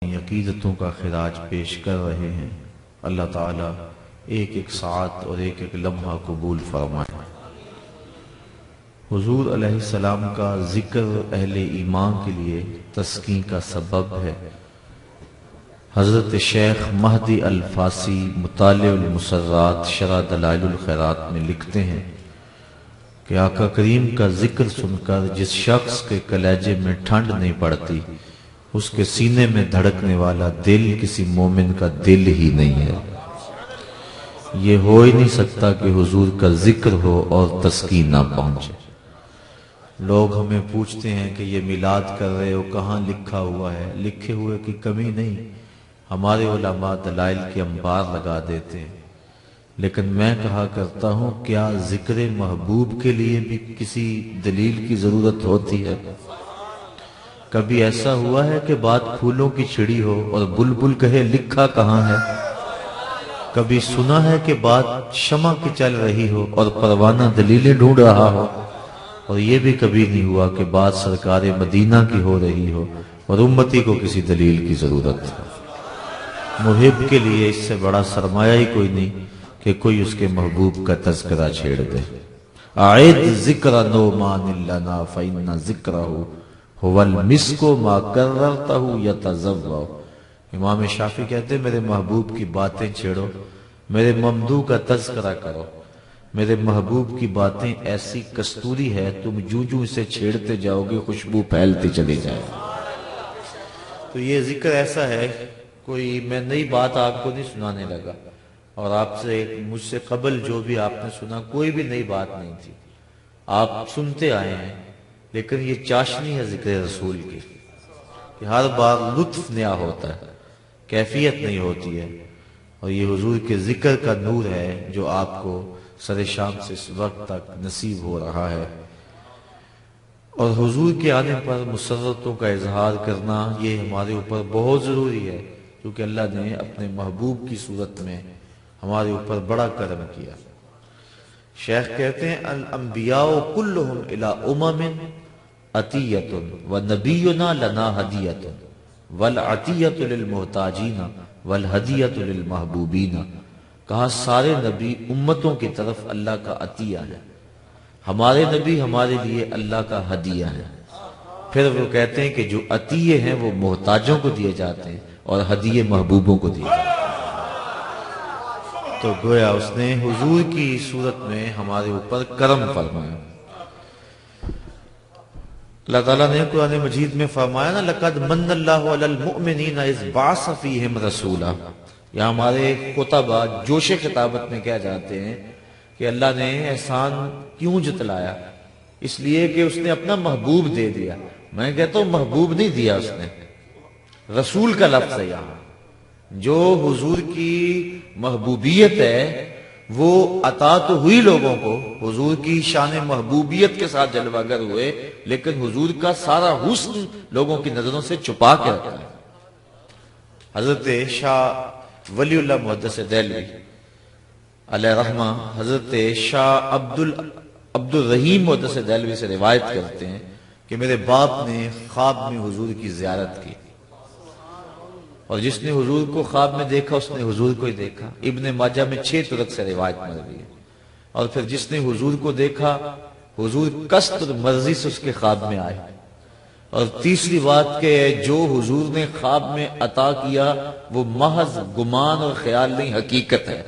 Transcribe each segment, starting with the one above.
عقیدتوں کا خراج پیش کر رہے ہیں۔ اللہ تعالیٰ ایک ایک ساعت اور ایک ایک لمحہ قبول فرمائے۔ حضور علیہ السلام کا ذکر اہل ایمان کے لیے تسکین کا سبب ہے۔ حضرت شیخ مہدی الفاسی مطالع المسرات شرح دلائل الخیرات میں لکھتے ہیں کہ آقا کریم کا ذکر سن کر جس شخص کے کلیجے میں ٹھنڈ نہیں پڑتی، اس کے سینے میں دھڑکنے والا دل کسی مومن کا دل ہی نہیں ہے۔ یہ ہو ہی نہیں سکتا کہ حضور کا ذکر ہو اور تسکین نہ پہنچے۔ لوگ ہمیں پوچھتے ہیں کہ یہ میلاد کر رہے ہو، کہاں لکھا ہوا ہے؟ لکھے ہوئے کی کمی نہیں، ہمارے علماء دلائل کے انبار لگا دیتے ہیں، لیکن میں کہا کرتا ہوں کیا ذکر محبوب کے لیے بھی کسی دلیل کی ضرورت ہوتی ہے؟ کبھی ایسا ہوا ہے کہ بات پھولوں کی چھڑی ہو اور بلبل کہے لکھا کہاں ہے؟ کبھی سنا ہے کہ بات شمع کی چل رہی ہو اور پروانہ دلیلیں ڈھونڈ رہا ہو؟ اور یہ بھی کبھی نہیں ہوا کہ بات سرکار مدینہ کی ہو رہی ہو اور امتی کو کسی دلیل کی ضرورت ہے۔ محب کے لیے اس سے بڑا سرمایہ ہی کوئی نہیں کہ کوئی اس کے محبوب کا تذکرہ چھیڑ دے۔ اعد ذکر نعمان لنا فإن ذکرہ هو المسک ما کررتہ یتزوع۔ امام شافعی کہتے ہیں میرے محبوب کی باتیں چھیڑو، میرے ممدوح کا تذکرہ کرو، میرے محبوب کی باتیں ایسی کستوری ہے تم جوں جوں اسے چھیڑتے جاؤ گے خوشبو پھیلتی چلی جائے۔ تو یہ ذکر ایسا ہے، کوئی میں نئی بات آپ کو نہیں سنانے لگا، اور آپ سے مجھ سے قبل جو بھی آپ نے سنا کوئی بھی نئی بات نہیں تھی، آپ سنتے آئے ہیں، لیکن یہ چاشنی ہے ذکر رسول کی کہ ہر بار لطف نیا ہوتا ہے، کیفیت نہیں ہوتی ہے، اور یہ حضور کے ذکر کا نور ہے جو آپ کو سر شام سے اس وقت تک نصیب ہو رہا ہے۔ اور حضور کے آنے پر مسرتوں کا اظہار کرنا یہ ہمارے اوپر بہت ضروری ہے، کیونکہ اللہ نے اپنے محبوب کی صورت میں ہمارے اوپر بڑا کرم کیا۔ شیخ کہتے ہیں الانبیاء کلہم الی امم عطیۃ ونبینا لنا ہدیۃ والعطیۃ للمحتاجین والہدیۃ للمحبوبین۔ کہا سارے نبی امتوں کی طرف اللہ کا عطیہ ہے، ہمارے نبی ہمارے لیے اللہ کا ہدیہ ہے۔ پھر وہ کہتے ہیں کہ جو عطیے ہیں وہ محتاجوں کو دیے جاتے ہیں اور ہدیے محبوبوں کو دیے جاتے ہیں۔ تو گویا اس نے حضور کی صورت میں ہمارے اوپر کرم فرمایا۔ اللہ تعالیٰ نے قرآن مجید میں فرمایا نا لَقَدْ مَنَّ اللَّهُ عَلَى الْمُؤْمِنِينَ إِذْ بَعَثَ فِيهِمْ رَسُولًا۔ یا ہمارے خطبہ جوش خطابت میں کہہ جاتے ہیں کہ اللہ نے احسان کیوں جتلایا؟ اس لیے کہ اس نے اپنا محبوب دے دیا۔ میں کہتا ہوں محبوب نہیں دیا اس نے، رسول کا لفظ ہے یہاں۔ جو حضور کی محبوبیت ہے وہ عطا تو ہوئی لوگوں کو، حضور کی شان محبوبیت کے ساتھ جلوہ گر ہوئے، لیکن حضور کا سارا حسن لوگوں کی نظروں سے چھپا کے رکھا ہے۔ حضرت شاہ ولی اللہ محدث دہلوی علیہ رحمہ حضرت شاہ عبد الرحیم محدث دہلوی سے روایت کرتے ہیں کہ میرے باپ نے خواب میں حضور کی زیارت کی، اور جس نے حضور کو خواب میں دیکھا اس نے حضور کو ہی دیکھا۔ ابن ماجہ میں 6 طرق سے روایت مروی ہے۔ اور پھر جس نے حضور کو دیکھا حضور قصد اور مرضی سے اس کے خواب میں آئے۔ اور تیسری بات کہ جو حضور نے خواب میں عطا کیا وہ محض گمان اور خیال نہیں، حقیقت ہے۔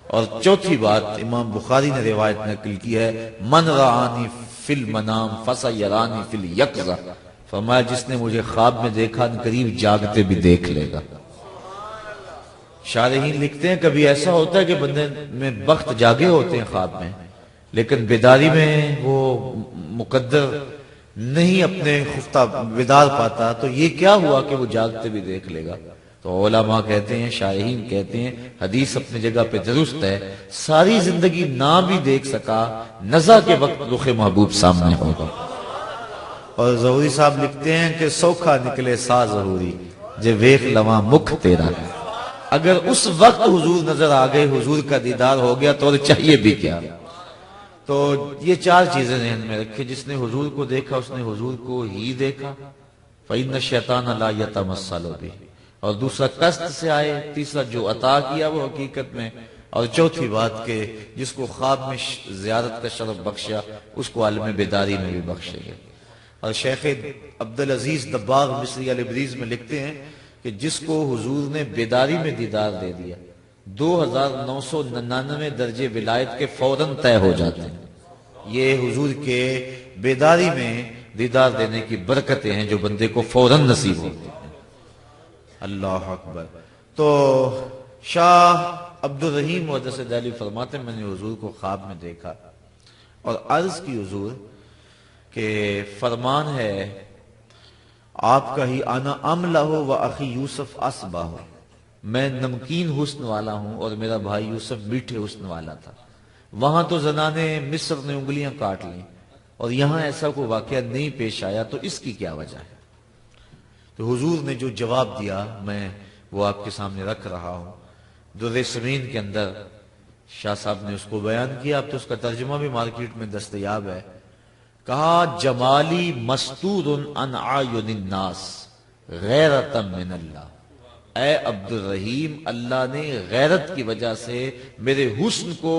اور چوتھی بات امام بخاری نے روایت نقل کی ہے من رآنی فی المنام فسیرانی فی الیقظہ، فرمایا جس نے مجھے خواب میں دیکھا قریب جاگتے بھی دیکھ لے گا۔ شارحین لکھتے ہیں کبھی ایسا ہوتا ہے کہ بندے میں بخت جاگے ہوتے ہیں خواب میں، لیکن بیداری میں وہ مقدر نہیں اپنے خفتہ بیدار پاتا، تو یہ کیا ہوا کہ وہ جاگتے بھی دیکھ لے گا؟ تو علماء کہتے ہیں، شارحین کہتے ہیں حدیث اپنے جگہ پہ درست ہے، ساری زندگی نہ بھی دیکھ سکا، نزع کے وقت رخ محبوب سامنے ہوگا۔ اور ظہوری صاحب لکھتے ہیں کہ سوکھا نکلے سا ظہوری جے ویخ لواں مکھ تیرا۔ اگر اس وقت حضور نظر آ گئے، حضور کا دیدار ہو گیا تو چاہیے بھی کیا؟ تو یہ 4 چیزیں ذہن میں رکھے، جس نے حضور کو دیکھا اس نے حضور کو ہی دیکھا۔ فَإِنَّ الشَّيْطَانَ لَا يَتَمَثَّلُ بِهِ، اور دوسرا قصد سے آئے، تیسرا جو عطا کیا وہ حقیقت میں، اور چوتھی بات کہ جس کو خواب میں زیارت کا شرف بخشا اس کو عالم بیداری میں بھی بخشے گے۔ اور شیخ عبدالعزیز دباغ مصری الابریز میں لکھتے ہیں کہ جس کو حضور نے بیداری میں دیدار دے دیا 2999 درجے ولایت کے فوراً طے ہو جاتے ہیں۔ یہ حضور کے بیداری میں دیدار دینے کی برکتیں ہیں جو بندے کو فوراً نصیب ہوتی ہیں۔ اللہ اکبر۔ تو شاہ عبد الرحیم محدث دہلوی فرماتے ہیں میں نے حضور کو خواب میں دیکھا اور عرض کی حضور کہ فرمان ہے آپ کا ہی انا املہ و اخی یوسف اصبہ ہو، میں نمکین حسن والا ہوں اور میرا بھائی یوسف میٹھے حسن والا تھا۔ وہاں تو زنانے مصر نے انگلیاں کاٹ لیں اور یہاں ایسا کوئی واقعہ نہیں پیش آیا، تو اس کی کیا وجہ ہے؟ تو حضور نے جو جواب دیا میں وہ آپ کے سامنے رکھ رہا ہوں۔ در سمین کے اندر شاہ صاحب نے اس کو بیان کیا، اب تو اس کا ترجمہ بھی مارکیٹ میں دستیاب ہے۔ کہا جمالی مستور عن اعین الناس غیرۃ من اللہ، اے عبد الرحیم اللہ نے غیرت کی وجہ سے میرے حسن کو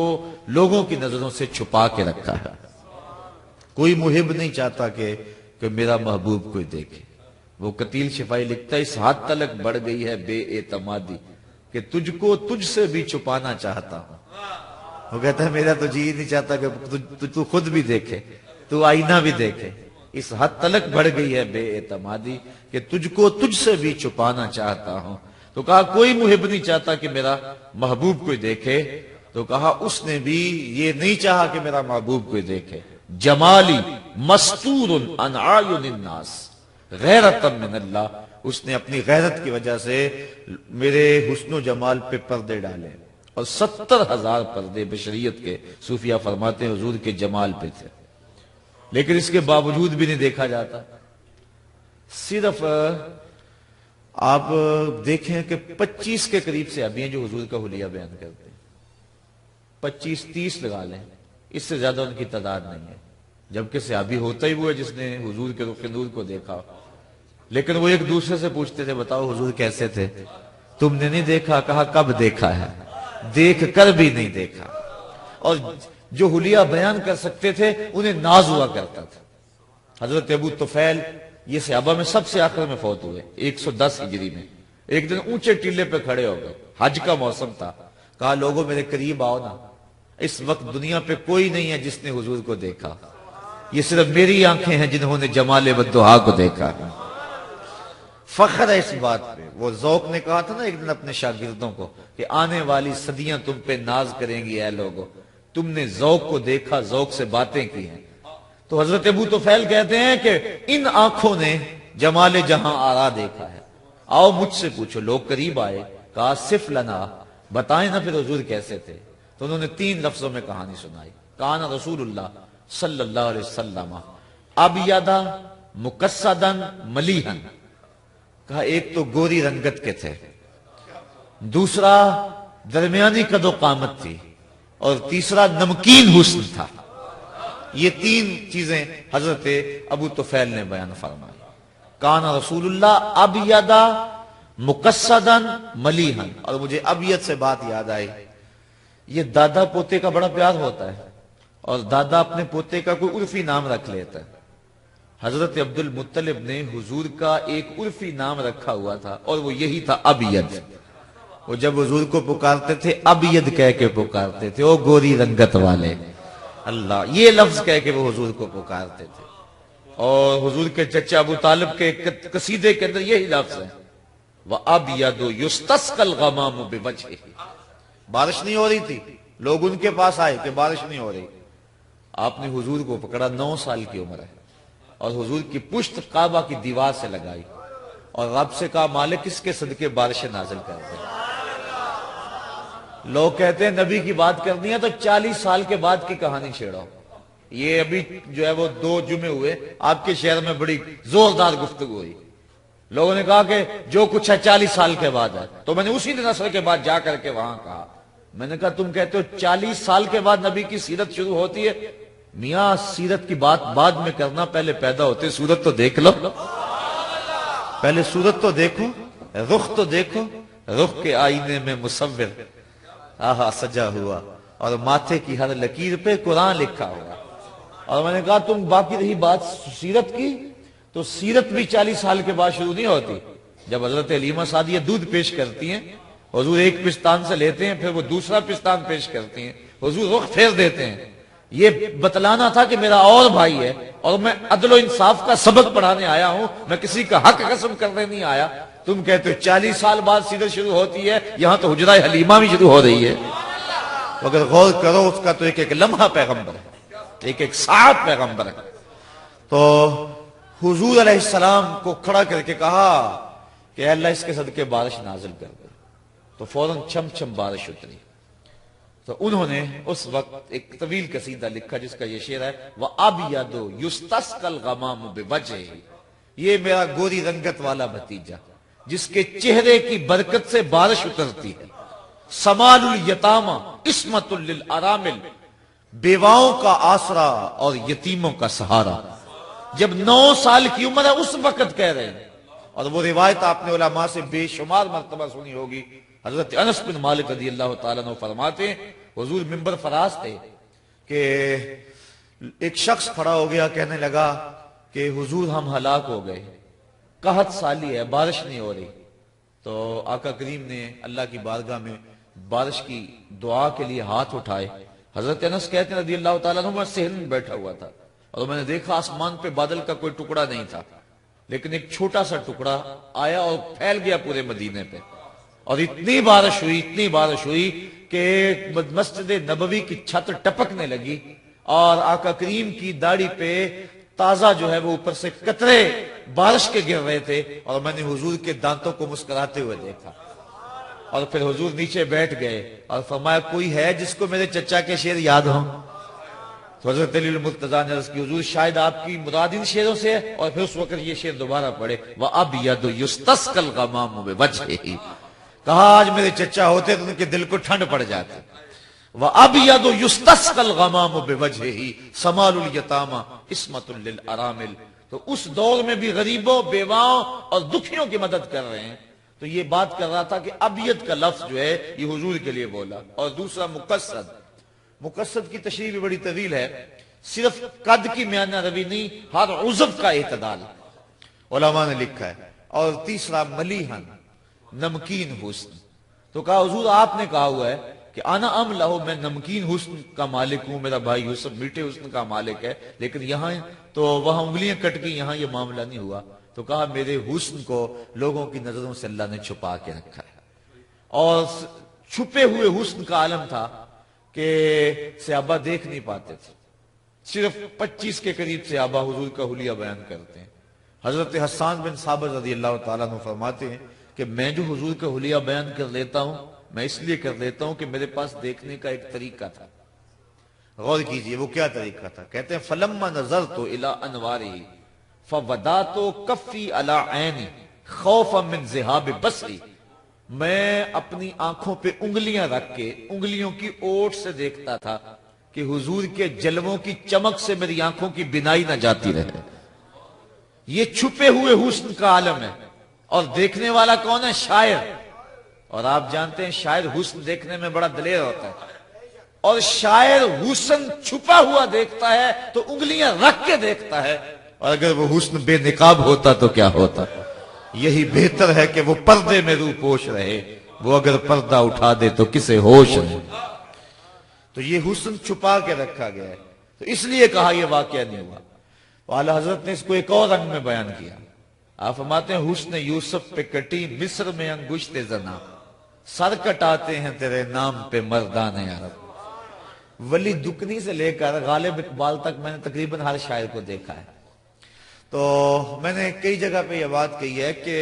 لوگوں کی نظروں سے چھپا کے رکھا ہے۔ کوئی محب نہیں چاہتا کہ میرا محبوب کوئی دیکھے۔ وہ قتیل شفائی لکھتا ہے اس حد تلک بڑھ گئی ہے بے اعتمادی کہ تجھ کو تجھ سے بھی چھپانا چاہتا ہوں۔ وہ کہتا ہے میرا تو جی نہیں چاہتا کہ تو خود بھی دیکھے، تو آئینہ بھی دیکھے۔ اس حد تلک بڑھ گئی ہے بے اعتمادی کہ تجھ کو تجھ سے بھی چھپانا چاہتا ہوں۔ تو کہا کوئی محب نہیں چاہتا کہ میرا محبوب کوئی دیکھے، تو کہا اس نے بھی یہ نہیں چاہا کہ میرا محبوب کوئی دیکھے۔ جمالی مستور عن اعین الناس غیرۃ من اللہ، اس نے اپنی غیرت کی وجہ سے میرے حسن و جمال پہ پردے ڈالے، اور 70,000 پردے بشریت کے صوفیہ فرماتے ہیں حضور کے جمال پہ تھے، لیکن اس کے باوجود بھی نہیں دیکھا جاتا۔ صرف آپ دیکھیں کہ 25 کے قریب سے ابھی ہیں جو حضور کا حلیہ بیان کرتے ہیں، 25-30 لگا لیں، اس سے زیادہ ان کی تعداد نہیں ہے، جبکہ صحابی ہوتا ہی وہ ہے جس نے حضور کے رخ نور کو دیکھا۔ لیکن وہ ایک دوسرے سے پوچھتے تھے بتاؤ حضور کیسے تھے؟ تم نے نہیں دیکھا؟ کہا کب دیکھا ہے؟ دیکھ کر بھی نہیں دیکھا۔ اور جو حلیہ بیان کر سکتے تھے انہیں ناز ہوا کرتا تھا۔ حضرت ابو طفیل یہ صحابہ میں سب سے آخر میں فوت ہوئے 110 ہجری میں۔ ایک دن اونچے ٹیلے پہ کھڑے ہو گئے، حج کا موسم تھا، کہا لوگوں میرے قریب آؤ نا، اس وقت دنیا پہ کوئی نہیں ہے جس نے حضور کو دیکھا، یہ صرف میری آنکھیں ہیں جنہوں نے جمال والضحیٰ کو دیکھا۔ فخر ہے اس بات پہ۔ وہ ذوق نے کہا تھا نا ایک دن اپنے شاگردوں کو کہ آنے والی صدیاں تم پہ ناز کریں گی اے لوگو، تم نے ذوق کو دیکھا، ذوق سے باتیں کی ہیں۔ تو حضرت ابو طفیل کہتے ہیں کہ ان آنکھوں نے جمال جہاں آرا دیکھا ہے، آؤ مجھ سے پوچھو۔ لوگ قریب آئے، کہا صف لنا، بتائیں نا پھر حضور کیسے تھے؟ تو انہوں نے 3 لفظوں میں کہانی سنائی۔ کان رسول اللہ صلی اللہ علیہ وسلم ابیضا مقصدا ملیحا، کہا ایک تو گوری رنگت کے تھے، دوسرا درمیانی قد و قامت تھی، اور تیسرا نمکین حسن تھا۔ یہ 3 چیزیں حضرت ابو طفیل نے بیان فرمائی۔ کان رسول اللہ ابیضا مقصدا ملیحا، اور مجھے ابیض سے بات یاد آئی، یہ دادا پوتے کا بڑا پیار ہوتا ہے، اور دادا اپنے پوتے کا کوئی عرفی نام رکھ لیتا ہے۔ حضرت عبد المطلب نے حضور کا ایک عرفی نام رکھا ہوا تھا، اور وہ یہی تھا ابیض۔ وہ جب حضور کو پکارتے تھے ابیض کہہ کے پکارتے تھے، او گوری رنگت والے، اللہ، یہ لفظ کہہ کے وہ حضور کو پکارتے تھے۔ اور حضور کے چچا ابو طالب کے قصیدے کے اندر یہی لفظ ہے، وَأَبْيَضُ يُسْتَسْقَى الْغَمَامُ بِوَجْهِهِ، بارش نہیں ہو رہی تھی، لوگ ان کے پاس آئے کہ بارش نہیں ہو رہی، آپ نے حضور کو پکڑا، 9 سال کی عمر ہے، اور حضور کی پشت کعبہ کی دیوار سے لگائی، اور رب سے کہا مالک اس کے صدقے بارشیں نازل کر دے۔ لوگ کہتے ہیں نبی کی بات کرنی ہے تو 40 سال کے بعد کی کہانی چھیڑو۔ یہ ابھی جو ہے وہ 2 جمعے ہوئے آپ کے شہر میں بڑی زوردار گفتگو ہوئی، لوگوں نے کہا کہ جو کچھ ہے 40 سال کے بعد ہے، تو میں نے اسی دن عصر کے بعد جا کر کے وہاں کہا، میں نے کہا تم کہتے ہو 40 سال کے بعد نبی کی سیرت شروع ہوتی ہے؟ میاں سیرت کی بات بعد میں کرنا، پہلے پیدا ہوتے صورت تو دیکھ لو، پہلے صورت تو دیکھو۔ رخ تو دیکھو، رخ کے آئینے میں مصور آہا سجا ہوا، اور ماتھے کی ہر لکیر پہ قرآن لکھا ہوا۔ اور میں نے کہا تم باقی رہی بات سیرت کی، تو سیرت بھی 40 سال کے بعد شروع نہیں ہوتی۔ جب حضرت حلیمہ سعدیہ دودھ پیش کرتی ہیں، حضور ایک پستان سے لیتے ہیں، پھر وہ دوسرا پستان پیش کرتی ہیں، حضور رخ پھیر دیتے ہیں۔ یہ بتلانا تھا کہ میرا اور بھائی ہے، اور میں عدل و انصاف کا سبق پڑھانے آیا ہوں، میں کسی کا حق قسم کرنے نہیں آیا۔ تم کہتے ہو 40 سال بعد سیرت شروع ہوتی ہے، یہاں تو حجرہ حلیمہ بھی شروع ہو رہی ہے۔ اگر غور کرو اس کا تو ایک ایک لمحہ پیغمبر ہے، ایک ایک ساعت پیغمبر ہے۔ تو حضور علیہ السلام کو کھڑا کر کے کہا کہ اے اللہ اس کے صدقے بارش نازل کر دے، تو فوراً چھم چھم بارش اتری۔ تو انہوں نے اس وقت ایک طویل قصیدہ لکھا جس کا یہ شعر ہے، وَأَبْيَضُ يُسْتَسْقَى الْغَمَامُ بِوَجْهِهِ، یہ میرا گوری رنگت والا بھتیجا جس کے چہرے کی برکت سے بارش اترتی ہے۔ سمال الیتامہ عصمت للارامل، بیواؤں کا آسرا اور یتیموں کا سہارا۔ جب 9 سال کی عمر ہے اس وقت کہہ رہے ہیں، اور وہ روایت آپ نے علماء سے بے شمار مرتبہ سنی ہوگی۔ حضرت انس بن مالک رضی اللہ تعالیٰ عنہ فرماتے ہیں حضور منبر فراز تھے کہ ایک شخص کھڑا ہو گیا، کہنے لگا کہ حضور ہم ہلاک ہو گئے، قحط سالی ہے، بارش نہیں ہو رہی۔ تو آقا کریم نے اللہ کی بارگاہ میں بارش کی دعا کے لیے ہاتھ اٹھائے۔ حضرت انس کہتے ہیں رضی اللہ تعالیٰ عنہ، میں صحن میں بیٹھا ہوا تھا اور میں نے دیکھا آسمان پہ بادل کا کوئی ٹکڑا نہیں تھا، لیکن ایک چھوٹا سا ٹکڑا آیا اور پھیل گیا پورے مدینے پہ، اور اتنی بارش ہوئی کہ مسجد نبوی کی چھت ٹپکنے لگی، اور آقا کریم کی داڑھی پہ تازہ جو ہے وہ اوپر سے قطرے بارش کے گر رہے تھے، اور میں نے حضور کے دانتوں کو مسکراتے ہوئے دیکھا۔ اور پھر حضور نیچے بیٹھ گئے اور فرمایا کوئی ہے جس کو میرے چچا کے شعر یاد ہوں؟ تو حضرت علی المرتضیٰ نے عرض کی حضور شاید آپ کی مراد ان شعروں سے ہے، اور پھر اس وقت یہ شعر دوبارہ پڑھے، وَأَبْيَضُ يُسْتَسْقَى الْغَمَامُ بِوَجْهِهِ، کہا آج میرے چچا ہوتے تو ان کے دل کو ٹھنڈ پڑ جاتی۔ وَأَبْيَضُ يُسْتَسْقَى الْغَمَامُ بِوَجْهِهِ سَمَالُ الْيَتَامَى عِصْمَةٌ لِلْأَرَامِلِ، تو اس دور میں بھی غریبوں، بیواؤں اور دکھیوں کی مدد کر رہے ہیں۔ تو یہ بات کر رہا تھا کہ ابیض کا لفظ جو ہے یہ حضور کے لیے بولا۔ اور دوسرا مقصد کی تشریح بھی بڑی طویل ہے، صرف قد کی میانہ روی نہیں، ہر عضو کا اعتدال علماء نے لکھا ہے۔ اور تیسرا ملیحن، نمکین حسن، تو کہا حضور آپ نے کہا ہوا ہے کہ انا املہ، میں نمکین حسن کا مالک ہوں، میرا بھائی یوسف میٹھے حسن کا مالک ہے، لیکن یہاں تو وہاں انگلیاں کٹ گئی، یہاں یہ معاملہ نہیں ہوا۔ تو کہا میرے حسن کو لوگوں کی نظروں سے اللہ نے چھپا کے رکھا ہے، اور چھپے ہوئے حسن کا عالم تھا کہ صحابہ دیکھ نہیں پاتے تھے۔ صرف 25 کے قریب صحابہ حضور کا حلیہ بیان کرتے ہیں۔ حضرت حسان بن ثابت رضی اللہ تعالیٰ عنہ فرماتے ہیں کہ میں جو حضور کا حلیہ بیان کر لیتا ہوں، میں اس لیے کر لیتا ہوں کہ میرے پاس دیکھنے کا ایک طریقہ تھا۔ غور کیجئے وہ کیا طریقہ تھا، کہتے ہیں فَلَمَّا نَظَرْتُ إِلَىٰ أَنْوَارِهِ فَوَدَاتُ كَفِّي عَلَىٰ عَيْنِي خَوْفًا مِّن ذِهَابِ بَصْرِي، میں اپنی آنکھوں پہ انگلیاں رکھ کے انگلیوں کی اوٹ سے دیکھتا تھا کہ حضور کے جلووں کی چمک سے میری آنکھوں کی بینائی نہ جاتی رہے۔ یہ چھپے ہوئے حسن کا عالم ہے، اور دیکھنے والا کون ہے؟ شاعر۔ اور آپ جانتے ہیں شاعر حسن دیکھنے میں بڑا دلیر ہوتا ہے، اور شاعر حسن چھپا ہوا دیکھتا ہے تو انگلیاں رکھ کے دیکھتا ہے، اور اگر وہ حسن بے نقاب ہوتا تو کیا ہوتا؟ یہی بہتر ہے کہ وہ پردے میں روح پوش رہے، وہ اگر پردہ اٹھا دے تو کسے ہوش ہے۔ تو یہ حسن چھپا کے رکھا گیا ہے، تو اس لیے کہا یہ واقعہ نہیں ہوا۔ اعلیٰ حضرت نے اس کو ایک اور رنگ میں بیان کیا۔ آپ فرماتے ہیں حسن یوسف پہ کٹی مصر میں انگشت زنا، سر کٹاتے ہیں تیرے نام پہ مردان عرب۔ ولی دکنی سے لے کر غالب اقبال تک میں نے تقریباً ہر شاعر کو دیکھا ہے۔ تو میں نے کئی جگہ پہ یہ بات کہی ہے کہ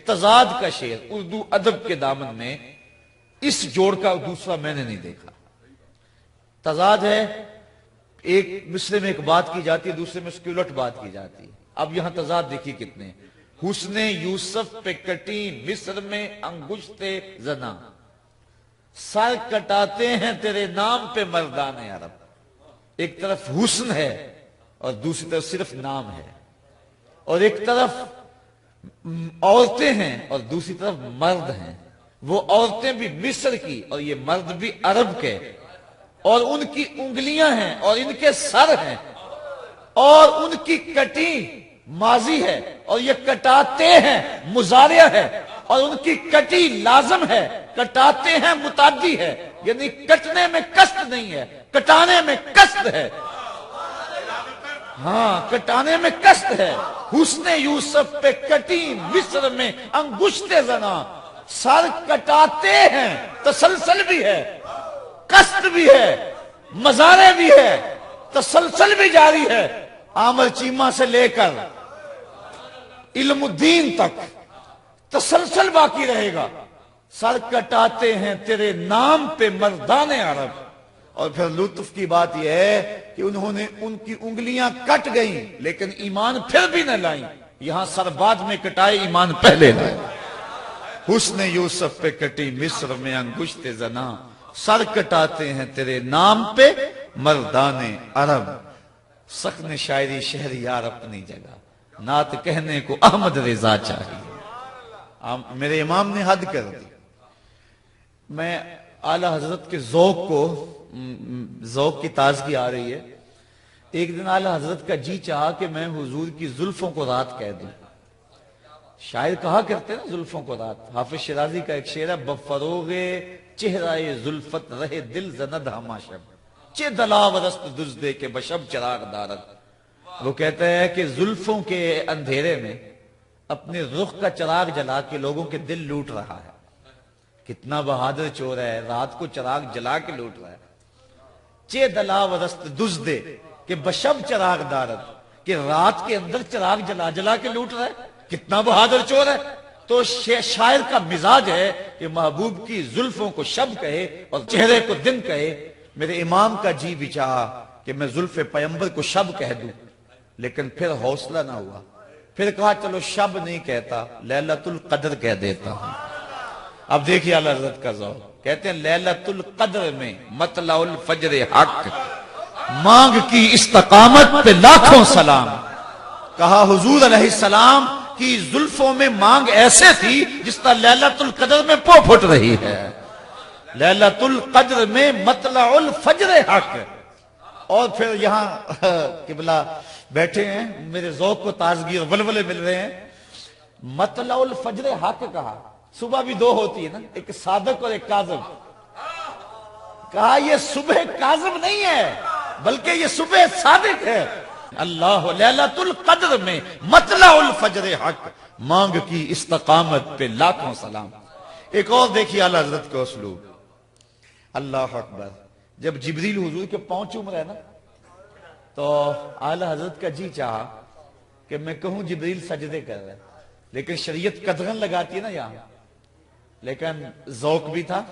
تضاد کا شعر اردو ادب کے دامن میں اس جوڑ کا دوسرا میں نے نہیں دیکھا۔ تضاد ہے، ایک مصرے میں ایک بات کی جاتی ہے، دوسرے میں اس کی الٹ بات کی جاتی ہے۔ اب یہاں تضاد دیکھیے کتنے، حسن یوسف پہ کٹی مصر میں انگشت زنا، سر کٹاتے ہیں تیرے نام پہ مردان عرب۔ ایک طرف حسن ہے اور دوسری طرف صرف نام ہے، اور ایک طرف عورتیں ہیں اور دوسری طرف مرد ہیں. وہ عورتیں بھی مصر کی اور یہ مرد بھی عرب کے, اور ان کی انگلیاں ہیں اور ان کے سر ہیں, اور ان کی کٹی ماضی ہے اور یہ کٹاتے ہیں مضارع ہے, اور ان کی کٹی لازم ہے, کٹاتے ہیں متعدی ہے, یعنی کٹنے میں کشت نہیں ہے, کٹانے میں کشت ہے. ہاں, کٹانے میں کشت ہے. حسن یوسف پہ کٹی مصر میں انگشت زنا, سر کٹاتے ہیں, تسلسل بھی ہے, کشت بھی ہے, مزارے بھی ہے, تسلسل بھی جاری ہے. عامر چیمہ سے لے کر علم الدین تک تسلسل باقی رہے گا. سر کٹاتے ہیں تیرے نام پہ مردان عرب. اور پھر لطف کی بات یہ ہے کہ انہوں نے ان کی انگلیاں کٹ گئیں لیکن ایمان پھر بھی نہ لائیں. یہاں سر بعد میں کٹائے, ایمان پہلے لائیں. حسن یوسف پہ کٹی مصر میں انگشت زنا, سر کٹاتے ہیں تیرے نام پہ مردان عرب. سخن شاعری شہری یار اپنی جگہ, نعت کہنے کو احمد رضا چاہیے. میرے امام نے حد کر دی. میں اعلی حضرت کے ذوق کی تازگی آ رہی ہے. ایک دن اعلی حضرت کا جی چاہا کہ میں حضور کی زلفوں کو رات کہہ دوں. شاعر کہا کرتے نا زلفوں کو رات. حافظ شیرازی کا ایک شعر ہے, بفروغ چہرہ زلفت رہے دل زند ہما شب, چہ دلاو رست دزدے کے بشب چراغ دارد. وہ کہتا ہے کہ زلفوں کے اندھیرے میں اپنے رخ کا چراغ جلا کے لوگوں کے دل لوٹ رہا ہے. کتنا بہادر چور ہے, رات کو چراغ جلا کے لوٹ رہا ہے. چہ دلاو رست دزدے کہ بشب چراغ دارد, کہ رات کے اندر چراغ جلا جلا کے لوٹ رہا ہے. کتنا بہادر چور ہے. تو شاعر کا مزاج ہے کہ محبوب کی زلفوں کو شب کہے اور چہرے کو دن کہے. میرے امام کا جی بھی چاہا کہ میں زلف پیغمبر کو شب کہہ دوں, لیکن پھر حوصلہ نہ ہوا. پھر کہا چلو شب نہیں کہتا, لیلۃ القدر کہہ دیتا ہوں. اب دیکھیے اعلی حضرت کا ذوق. کہتے ہیں لیلۃ القدر میں مطلع الفجر حق, مانگ کی استقامت پہ لاکھوں سلام. کہا حضور علیہ السلام کی زلفوں میں مانگ ایسے تھی جس طرح لیلۃ القدر میں پو پھٹ رہی ہے. لیلۃ القدر میں مطلع الفجر حق. اور پھر یہاں قبلہ بیٹھے ہیں, میرے ذوق کو تازگی اور ولولے مل رہے ہیں. مطلع الفجر حق کہا. صبح بھی دو ہوتی ہے نا, ایک صادق اور ایک کاذب. کہا یہ صبح کاذب نہیں ہے بلکہ یہ صبح صادق ہے. اللہ لیلۃ القدر میں مطلع الفجر حق, مانگ کی استقامت پہ لاکھوں سلام. ایک اور دیکھیے اعلی حضرت کا اسلوب. اللہ اکبر. جب جبریل حضور کے پاؤں چوم رہے نا تو اعلی حضرت کا جی چاہا کہ میں کہوں جبریل سجدے کر رہے, لیکن شریعت قدغن لگاتی ہے نا یہاں. لیکن ذوق بھی تھا.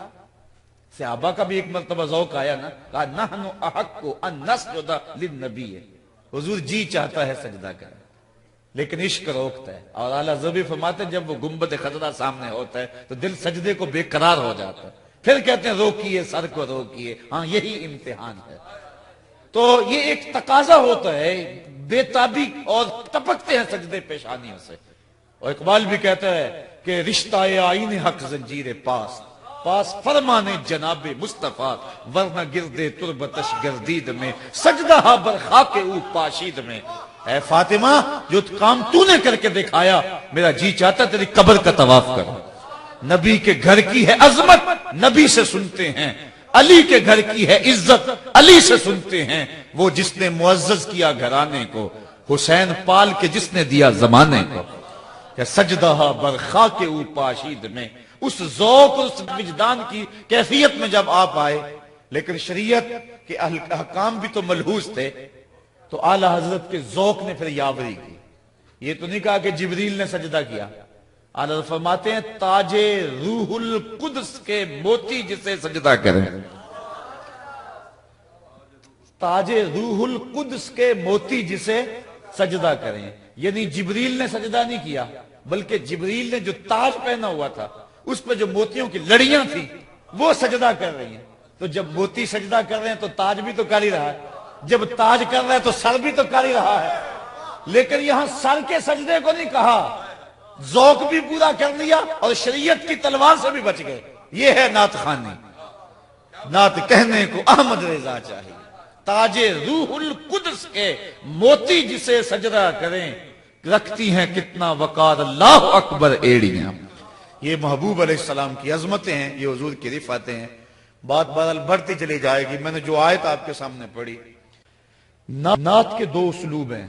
صحابہ کا بھی ایک مرتبہ ذوق آیا نا, کہا نحن احق ان نسجد للنبی. حضور جی چاہتا ہے سجدہ کرے لیکن عشق روکتا ہے. اور اعلیٰ حضرت فرماتے ہیں جب وہ گنبد خضرا سامنے ہوتا ہے تو دل سجدے کو بے قرار ہو جاتا ہے. پھر کہتے ہیں روکیے سر کو روکیے, ہاں یہی امتحان ہے. تو یہ ایک تقاضا ہوتا ہے, بے تابی اور ٹپکتے ہیں سجدے پیشانیوں سے. اور اقبال بھی کہتا ہے کہ رشتہ آئین حق زنجیر پاس, پاس فرمانے جناب مصطفیٰ ورنہ گردے تربتش گردید میں سجدہ برخاک او پاشید میں. اے فاطمہ جو کام تو نے کر کے دکھایا, میرا جی چاہتا تیری قبر کا طواف کرو. نبی کے گھر کی ہے عظمت, نبی سے سنتے ہیں. علی کے گھر کی ہے عزت, علی سے سنتے ہیں. وہ جس نے معزز کیا گھرانے کو, حسین پال کے جس نے دیا زمانے کو. کہ سجدہ برخاک او پاشید میں, اس ذوق اس وجدان کی کیفیت میں جب آپ آئے. لیکن شریعت کے احکام بھی تو ملحوظ تھے, تو اعلیٰ حضرت کے ذوق نے پھر یاوری کی. یہ تو نہیں کہا کہ جبریل نے سجدہ کیا. اعلیٰ حضرت فرماتے ہیں تاج روح القدس کے موتی جسے سجدہ کریں, تاج روح القدس کے موتی جسے سجدہ کریں. یعنی جبریل نے سجدہ نہیں کیا بلکہ جبریل نے جو تاج پہنا ہوا تھا اس پہ جو موتیوں کی لڑیاں تھیں وہ سجدہ کر رہی ہیں. تو جب موتی سجدہ کر رہے ہیں تو تاج بھی تو کر ہی رہا ہے, جب تاج کر رہا ہے تو سر بھی تو کر ہی رہا ہے. لیکن یہاں سر کے سجدے کو نہیں کہا, ذوق بھی پورا کر لیا اور شریعت کی تلوار سے بھی بچ گئے. یہ ہے نعت خوانی. نعت کہنے کو احمد رضا چاہیے، تاج روح القدس کے موتی جسے سجدہ کریں، رکھتی ہیں کتنا وقار اللہ اکبر ایڑیاں. یہ محبوب علیہ السلام کی عظمتیں ہیں، یہ حضور کی رفعتیں ہیں. بات بہرحال بڑھتی چلی جائے گی. میں نے جو آیت آپ کے سامنے پڑھی، نعت کے دو اسلوب ہیں.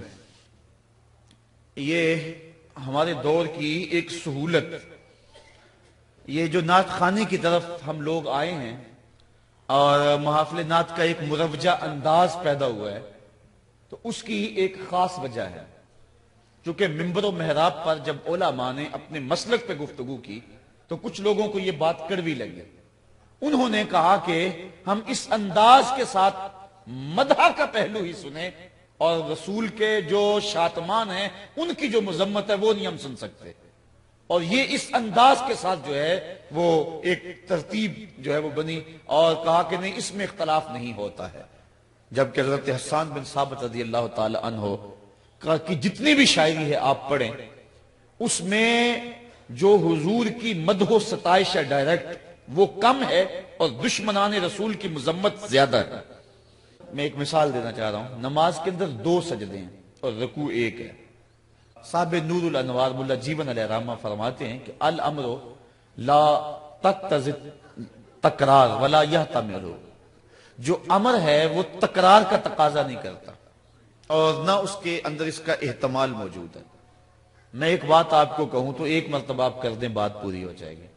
یہ ہمارے دور کی ایک سہولت، یہ جو نعت خوانی کی طرف ہم لوگ آئے ہیں اور محافل نعت کا ایک مروجہ انداز پیدا ہوا ہے، تو اس کی ایک خاص وجہ ہے. چونکہ منبر و محراب پر جب علماء نے اپنے مسلک پہ گفتگو کی تو کچھ لوگوں کو یہ بات کڑوی لگی. انہوں نے کہا کہ ہم اس انداز کے ساتھ مدح کا پہلو ہی سنیں اور رسول کے جو شاتمان ہیں ان کی جو مذمت ہے وہ نہیں ہم سن سکتے. اور یہ اس انداز کے ساتھ جو ہے وہ ایک ترتیب جو ہے وہ بنی اور کہا کہ نہیں، اس میں اختلاف نہیں ہوتا ہے. جبکہ حضرت حسان بن ثابت رضی اللہ تعالی عنہ کی جتنی بھی شاعری ہے آپ پڑھیں، اس میں جو حضور کی مدح و ستائش ہے ڈائریکٹ وہ کم ہے اور دشمنان رسول کی مذمت زیادہ ہے. میں ایک مثال دینا چاہ رہا ہوں. نماز کے اندر 2 سجدے ہیں اور رکوع 1 ہے. صاحب نور الانوار ملا جیون علیہ الرحمہ فرماتے ہیں کہ الامر لا تقتضی تکرار ولا یحتمل، جو امر ہے وہ تکرار کا تقاضا نہیں کرتا اور نہ اس کے اندر اس کا احتمال موجود ہے. میں ایک بات آپ کو کہوں تو ایک مرتبہ آپ کر دیں بات پوری ہو جائے گی.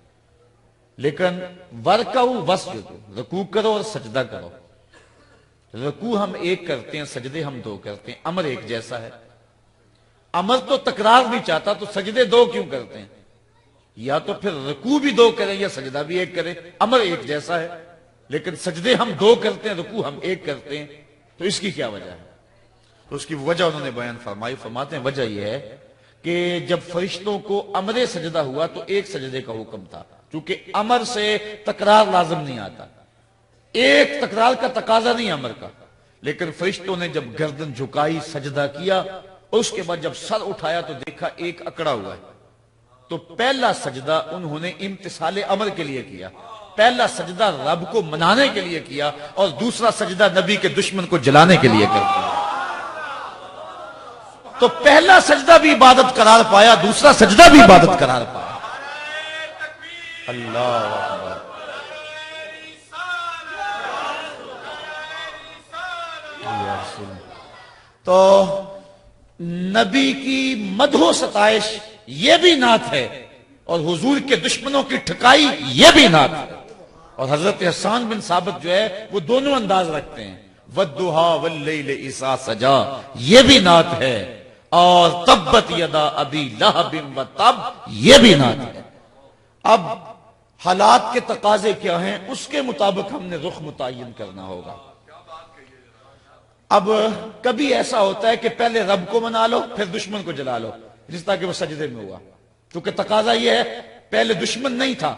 لیکن ورکعوا واسجدوا، رکوع کرو اور سجدہ کرو. رکوع ہم 1 کرتے ہیں، سجدے ہم 2 کرتے ہیں، امر ایک جیسا ہے. امر تو تکرار نہیں چاہتا تو سجدے 2 کیوں کرتے ہیں؟ یا تو پھر رکوع بھی 2 کریں یا سجدہ بھی 1 کریں. امر ایک جیسا ہے لیکن سجدے ہم 2 کرتے ہیں، رکوع ہم 1 کرتے ہیں. تو اس کی کیا وجہ ہے؟ تو اس کی وجہ انہوں نے بیان فرمائی. فرماتے ہیں وجہ یہ ہے کہ جب فرشتوں کو امر سجدہ ہوا تو 1 سجدے کا حکم تھا، کیونکہ امر سے تکرار لازم نہیں آتا، 1 تکرار کا تقاضا نہیں امر کا. لیکن فرشتوں نے جب گردن جھکائی سجدہ کیا اور اس کے بعد جب سر اٹھایا تو دیکھا 1 اکڑا ہوا ہے. تو پہلا سجدہ انہوں نے امتثال امر کے لیے کیا، پہلا سجدہ رب کو منانے کے لیے کیا اور دوسرا سجدہ نبی کے دشمن کو جلانے کے لیے کر دیا. تو پہلا سجدہ بھی عبادت قرار پایا، دوسرا سجدہ بھی عبادت قرار پایا. اللہ اکبر. تو نبی کی مدح و ستائش یہ بھی نعت ہے اور حضور کے دشمنوں کی ٹھکائی یہ بھی نعت ہے. اور حضرت حسان بن ثابت جو ہے وہ دونوں انداز رکھتے ہیں. وَالضُّحَىٰ وَاللَّيْلِ إِذَا سَجَىٰ یہ بھی نعت ہے اور تبت یدا ابی لہب وتب یہ بھی نعت ہے. اب حالات کے تقاضے کیا ہیں اس کے مطابق ہم نے رخ متعین کرنا ہوگا. اب کبھی ایسا ہوتا ہے کہ پہلے رب کو منا لو پھر دشمن کو جلا لو، جس طرح کہ وہ سجدے میں ہوا. کیونکہ تقاضا یہ ہے پہلے دشمن نہیں تھا،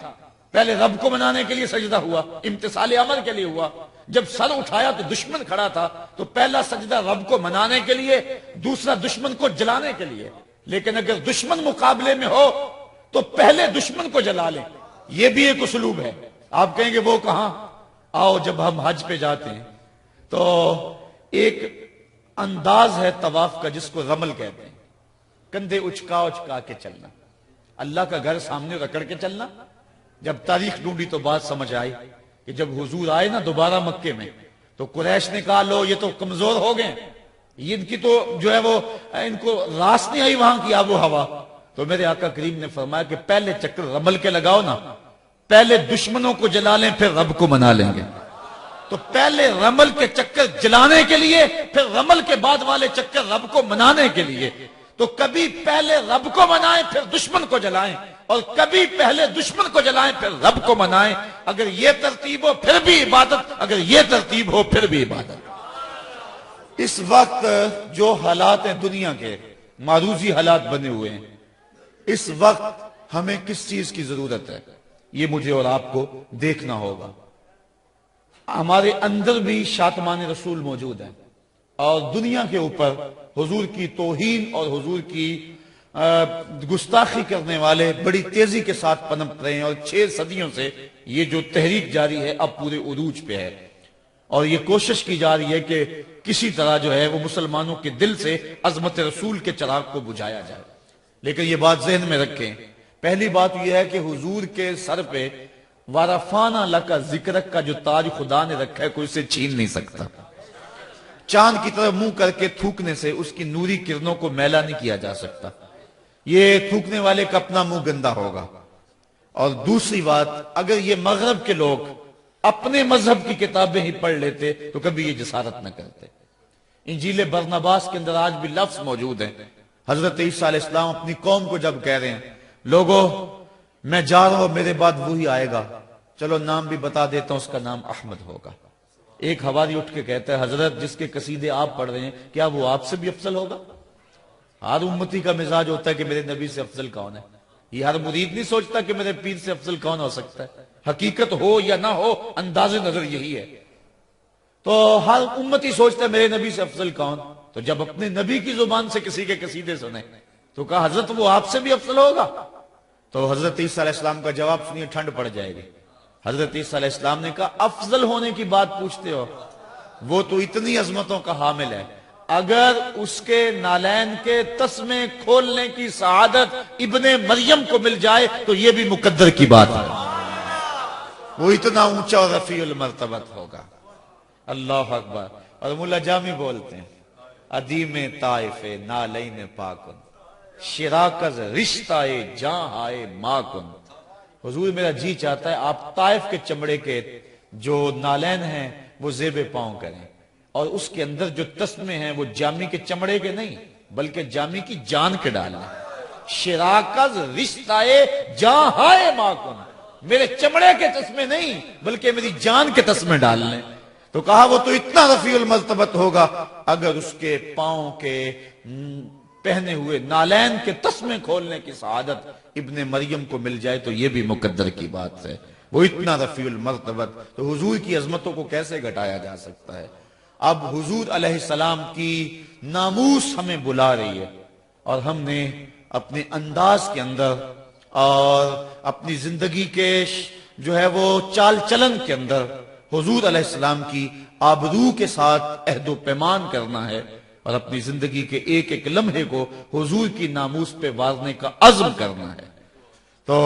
پہلے رب کو منانے کے لیے سجدہ ہوا، امتثال امر کے لیے ہوا. جب سر اٹھایا تو دشمن کھڑا تھا تو پہلا سجدہ رب کو منانے کے لیے، دوسرا دشمن کو جلانے کے لیے. لیکن اگر دشمن مقابلے میں ہو تو پہلے دشمن کو جلا لیں، یہ بھی ایک اسلوب ہے. آپ کہیں گے وہ کہاں؟ آؤ جب ہم حج پہ جاتے ہیں تو ایک انداز ہے طواف کا جس کو رمل کہتے ہیں، کندھے اچکا اچکا کے چلنا، اللہ کا گھر سامنے رکڑ کے چلنا. جب تاریخ ڈھونڈی تو بات سمجھ آئی کہ جب حضور آئے نا دوبارہ مکے میں تو قریش نے کہا لو یہ تو کمزور ہو گئے، ان کی تو جو ہے وہ ان کو راس نہیں آئی وہاں کی آب و ہوا. تو میرے آقا کریم نے فرمایا کہ پہلے چکر رمل کے لگاؤ نا، پہلے دشمنوں کو جلا لیں پھر رب کو منا لیں گے. تو پہلے رمل کے چکر جلانے کے لیے پھر رمل کے بعد والے چکر رب کو منانے کے لیے. تو کبھی پہلے رب کو منائیں پھر دشمن کو جلائیں اور کبھی پہلے دشمن کو جلائیں پھر رب کو منائیں. اگر یہ ترتیب ہو پھر بھی عبادت، اگر یہ ترتیب ہو پھر بھی عبادت. اس وقت جو حالات ہیں دنیا کے معروضی حالات بنے ہوئے ہیں، اس وقت ہمیں کس چیز کی ضرورت ہے یہ مجھے اور آپ کو دیکھنا ہوگا. ہمارے اندر بھی شاتمان رسول موجود ہیں اور دنیا کے اوپر حضور کی توہین اور حضور کی گستاخی کرنے والے بڑی تیزی کے ساتھ پنپ رہے ہیں، اور 6 صدیوں سے یہ جو تحریک جاری ہے اب پورے عروج پہ ہے، اور یہ کوشش کی جا رہی ہے کہ کسی طرح جو ہے وہ مسلمانوں کے دل سے عظمت رسول کے چراغ کو بجھایا جائے۔ لیکن یہ بات ذہن میں رکھیں، پہلی بات یہ ہے کہ حضور کے سر پہ وارفانہ لکا ذکرک کا جو تاج خدا نے رکھا ہے کوئی اسے چھین نہیں سکتا۔ چاند کی طرف منہ کر کے تھوکنے سے اس کی نوری کرنوں کو میلا نہیں کیا جا سکتا، یہ تھوکنے والے کا اپنا منہ گندا ہوگا۔ اور دوسری بات، اگر یہ مغرب کے لوگ اپنے مذہب کی کتابیں ہی پڑھ لیتے تو کبھی یہ جسارت نہ کرتے۔ انجیل برنباس کے اندر آج بھی لفظ موجود ہیں۔ حضرت عیسیٰ علیہ السلام اپنی قوم کو جب کہہ رہے ہیں لوگوں میں جا رہا ہوں، میرے بعد وہی آئے گا، چلو نام بھی بتا دیتا ہوں، اس کا نام احمد ہوگا۔ ایک حواری اٹھ کے کہتا ہے حضرت جس کے قصیدے آپ پڑھ رہے ہیں کیا وہ آپ سے بھی افضل ہوگا؟ ہر امتی کا مزاج ہوتا ہے کہ میرے نبی سے افضل کون ہے، یہ ہر مرید نہیں سوچتا کہ میرے پیر سے افضل کون ہو سکتا ہے، حقیقت ہو یا نہ ہو انداز نظر یہی ہے۔ تو ہر امتی سوچتا ہے میرے نبی سے افضل کون، تو جب اپنے نبی کی زبان سے کسی کے قصیدے سنے تو کہا حضرت وہ آپ سے بھی افضل ہوگا؟ تو حضرت عیسیٰ علیہ السلام کا جواب سنیے، ٹھنڈ پڑ جائے گی۔ حضرت عیسیٰ علیہ السلام نے کہا افضل ہونے کی بات پوچھتے ہو، وہ تو اتنی عظمتوں کا حامل ہے، اگر اس کے نالین کے تسمے کھولنے کی سعادت ابن مریم کو مل جائے تو یہ بھی مقدر کی بات ہے، وہ اتنا اونچا اور رفیع المرتبت ہوگا۔ اللہ اکبر۔ اور مولا جامی بولتے ہیں ادیم طائف نالین پاکن شراکز رشتہ جاں ہائے ماکن۔ حضور میرا جی چاہتا ہے آپ طائف کے چمڑے کے جو نالین ہیں وہ زیب پاؤں کریں، اور اس کے اندر جو تسمے ہیں وہ جامی کے چمڑے کے نہیں بلکہ جامی کی جان کے ڈالیں۔ شراکز رشتہ جاں ہائے ماکن، میرے چمڑے کے تسمے نہیں بلکہ میری جان کے تسمے ڈال لیں۔ تو کہا وہ تو اتنا رفیع المرتبت ہوگا اگر اس کے پاؤں کے پہنے ہوئے نالین کے تسمے کھولنے کی سعادت ابن مریم کو مل جائے تو یہ بھی مقدر کی بات ہے، وہ اتنا رفیع المرتبت۔ تو حضور کی عظمتوں کو کیسے گھٹایا جا سکتا ہے؟ اب حضور علیہ السلام کی ناموس ہمیں بلا رہی ہے، اور ہم نے اپنے انداز کے اندر اور اپنی زندگی کے جو ہے وہ چال چلن کے اندر حضور علیہ السلام کی آبرو کے ساتھ عہد و پیمان کرنا ہے، اور اپنی زندگی کے ایک ایک لمحے کو حضور کی ناموس پہ وارنے کا عزم کرنا ہے۔ تو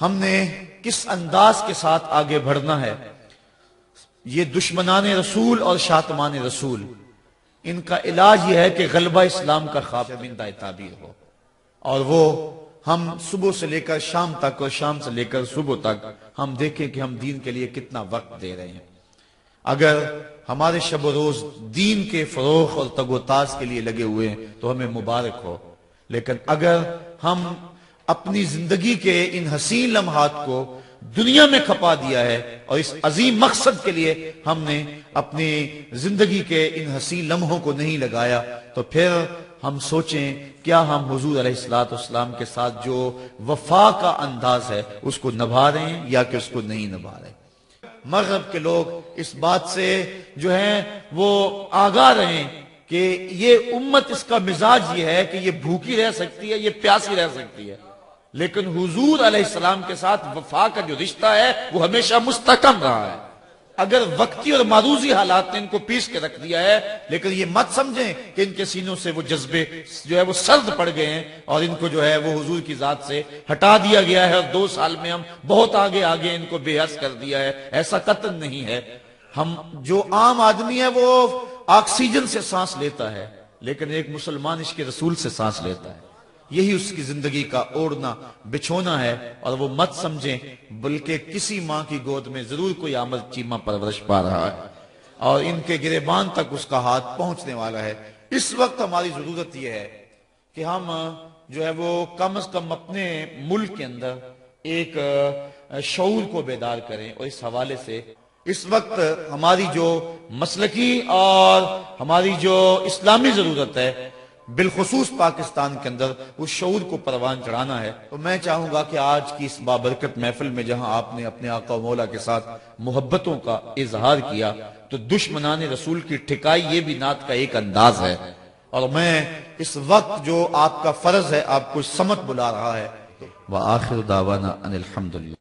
ہم نے کس انداز کے ساتھ آگے بڑھنا ہے؟ یہ دشمنان رسول اور شاتمان رسول، ان کا علاج یہ ہے کہ غلبہ اسلام کا خواب زندہ تعبیر ہو، اور وہ ہم صبح سے لے کر شام تک اور شام سے لے کر صبح تک ہم دیکھیں کہ ہم دین کے لیے کتنا وقت دے رہے ہیں۔ اگر ہمارے شب و روز دین کے فروغ اور تگ و تاز کے لیے لگے ہوئے ہیں تو ہمیں مبارک ہو، لیکن اگر ہم اپنی زندگی کے ان حسین لمحات کو دنیا میں کھپا دیا ہے اور اس عظیم مقصد کے لیے ہم نے اپنی زندگی کے ان حسین لمحوں کو نہیں لگایا، تو پھر ہم سوچیں کیا ہم حضور علیہ السلام کے ساتھ جو وفا کا انداز ہے اس کو نبھا رہے ہیں یا کہ اس کو نہیں نبھا رہے۔ مغرب کے لوگ اس بات سے جو ہیں وہ آگاہ رہیں کہ یہ امت اس کا مزاج یہ ہے کہ یہ بھوکی رہ سکتی ہے، یہ پیاسی رہ سکتی ہے، لیکن حضور علیہ السلام کے ساتھ وفا کا جو رشتہ ہے وہ ہمیشہ مستحکم رہا ہے۔ اگر وقتی اور معروضی حالات نے ان کو پیس کے رکھ دیا ہے، لیکن یہ مت سمجھیں کہ ان کے سینوں سے وہ جذبے جو ہے وہ سرد پڑ گئے ہیں اور ان کو جو ہے وہ حضور کی ذات سے ہٹا دیا گیا ہے اور 2 سال میں ہم بہت آگے ان کو بے حس کر دیا ہے، ایسا قطعاً نہیں ہے۔ ہم جو عام آدمی ہے وہ آکسیجن سے سانس لیتا ہے، لیکن ایک مسلمان عشق رسول سے سانس لیتا ہے، یہی اس کی زندگی کا اوڑھنا بچھونا ہے، اور وہ مت سمجھیں بلکہ کسی ماں کی گود میں ضرور کوئی آمد چیمہ پرورش پا رہا ہے اور ان کے گریبان تک اس کا ہاتھ پہنچنے والا ہے۔ اس وقت ہماری ضرورت یہ ہے کہ ہم جو ہے وہ کم از کم اپنے ملک کے اندر ایک شعور کو بیدار کریں، اور اس حوالے سے اس وقت ہماری جو مسلکی اور ہماری جو اسلامی ضرورت ہے بالخصوص پاکستان کے اندر اس شعور کو پروان چڑھانا ہے۔ تو میں چاہوں گا کہ آج کی اس بابرکت محفل میں جہاں آپ نے اپنے آقا و مولا کے ساتھ محبتوں کا اظہار کیا، تو دشمنان رسول کی ٹھکائی یہ بھی نعت کا ایک انداز ہے، اور میں اس وقت جو آپ کا فرض ہے آپ کو سمت بلا رہا ہے. وآخر دعوانا ان الحمدللہ.